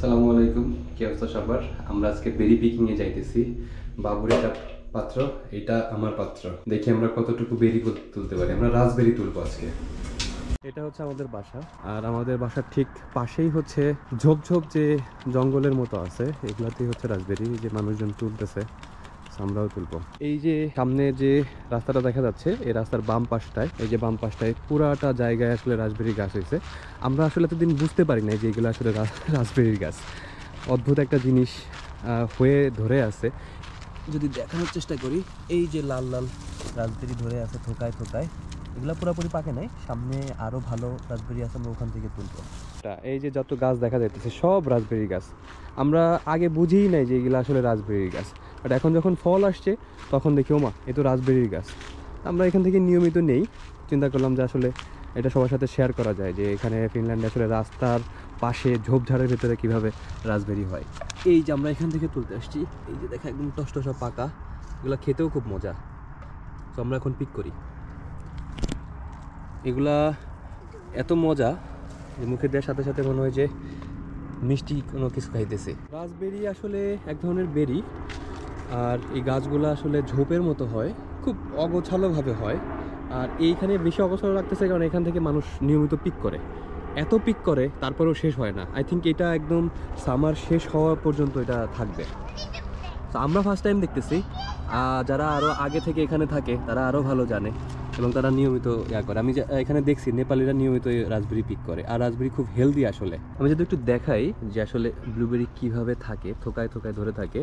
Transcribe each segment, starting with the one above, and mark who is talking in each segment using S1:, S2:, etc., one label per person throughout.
S1: আসসালামু আলাইকুম, কি অবস্থা সবার? আমরা আজকে বেরি পিকিং এ যাইতেছি। বাবুর এটা পাত্র, এটা আমার পাত্র। দেখি আমরা কতটুকু বেরি তুলতে পারি। আমরা রাজবেরি তুলবো আজকে। এটা হচ্ছে আমাদের বাসা, আর আমাদের বাসার ঠিক পাশেই হচ্ছে ঝোপঝোপ যে জঙ্গলের মতো আছে, এগুলাতেই হচ্ছে রাজবেরি যে মানুষজন তুলতেছে। আমরাও তুলবো। এই যে সামনে যে রাস্তাটা দেখা যাচ্ছে, এই রাস্তার বাম পাশটায়, এই যে বাম পাশটায় পুরাটা জায়গায় আসলে রাজবেরি গাছ হয়েছে। আমরা আসলে এতদিন বুঝতে পারি না যে এগুলো আসলে রাজবেরির গাছ। অদ্ভুত একটা জিনিস হয়ে ধরে আছে। যদি দেখানোর চেষ্টা করি, এই যে লাল লাল রাজবেরি ধরে আছে থোকায় থোকায়, এগুলো পুরোপুরি পাকে নাই। সামনে আরো ভালো রাজবেরি আছে, আমরা ওখান থেকে তুলবো। এই যে যত গাছ দেখা যাইতেছে সব রাজবেরি গাছ। আমরা আগে বুঝিই নাই যে এগুলো আসলে রাজবেরির গাছ, বাট এখন যখন ফল আসছে তখন দেখি ওমা এ তো রাজবেরির গাছ। আমরা এখান থেকে নিয়মিত নেই, চিন্তা করলাম যে আসলে এটা সবার সাথে শেয়ার করা যায় যে এখানে ফিনল্যান্ডে আসলে রাস্তার পাশে ঝোপঝাড়ের ভেতরে কিভাবে রাজবেরি হয়। এই যে আমরা এখান থেকে তুলতে আসছি, এই যে দেখা একদম টসটসা পাকা, এগুলো খেতেও খুব মজা। তো আমরা এখন পিক করি। এগুলা এত মজা যে মুখে দেওয়ার সাথে সাথে মনে হয় যে মিষ্টি কোনো কিছু খাইতেছে। রাজবেরি আসলে এক ধরনের বেরি, আর এই গাছগুলো আসলে ঝোপের মতো হয়, খুব অগোছালোভাবে হয়। আর এইখানে বেশি অগোছালো লাগতেছে কারণ এখান থেকে মানুষ নিয়মিত পিক করে, এত পিক করে তারপরেও শেষ হয় না। আই থিঙ্ক এটা একদম সামার শেষ হওয়া পর্যন্ত এটা থাকবে। তো আমরা ফার্স্ট টাইম দেখতেছি, যারা আরও আগে থেকে এখানে থাকে তারা আরও ভালো জানে এবং তারা নিয়মিত করে। আমি এখানে দেখছি নেপালিরা নিয়মিত রাজবেরি পিক করে, আর রাজবেরি খুব হেলদি আসলে। আমি যদি একটু দেখাই যে আসলে ব্লুবেরি কিভাবে থাকে, থোকায় থোকায় ধরে থাকে।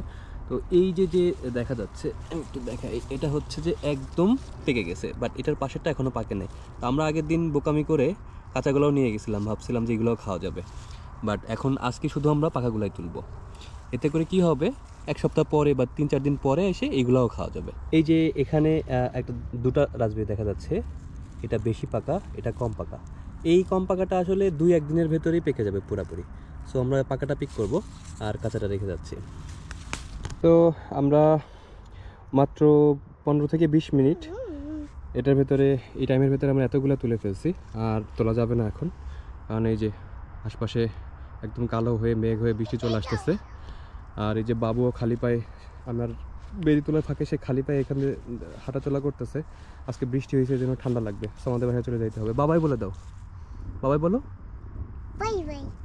S1: তো এই যে যে দেখা যাচ্ছে, একটু দেখাই, এটা হচ্ছে যে একদম পেকে গেছে, বাট এটার পাশেরটা এখনও পাকে নাই। তো আমরা আগের দিন বোকামি করে কাঁচাগুলোও নিয়ে গেছিলাম, ভাবছিলাম যে এগুলোও খাওয়া যাবে, বাট এখন আজকে শুধু আমরা পাকাগুলাই তুলবো। এতে করে কি হবে, এক সপ্তাহ পরে বা 3-4 দিন পরে এসে এগুলাও খাওয়া যাবে। এই যে এখানে একটা দুটা রাজবেরি দেখা যাচ্ছে, এটা বেশি পাকা, এটা কম পাকা। এই কম পাকাটা আসলে 2-1 দিনের ভেতরেই পেকে যাবে পুরাপুরি। সো আমরা পাকাটা পিক করব আর কাঁচাটা রেখে যাচ্ছি। তো আমরা মাত্র 15 থেকে 20 মিনিট এটার ভেতরে, এই টাইমের ভেতরে আমরা এতগুলো তুলে ফেলছি। আর তোলা যাবে না এখন, কারণ এই যে আশপাশে একদম কালো হয়ে মেঘ হয়ে বৃষ্টি চলে আসতেছে। আর এই যে বাবুও খালি পায়ে, আমার বেরি তোলার ফাঁকে সে খালি পায়ে এখানে হাঁটাচলা করতেছে। আজকে বৃষ্টি হয়েছে, যেন ঠান্ডা লাগবে, আমাদের বাসায় চলে যেতে হবে। বাবাই বলে দাও, বাবাই বলো।
S2: Bye bye.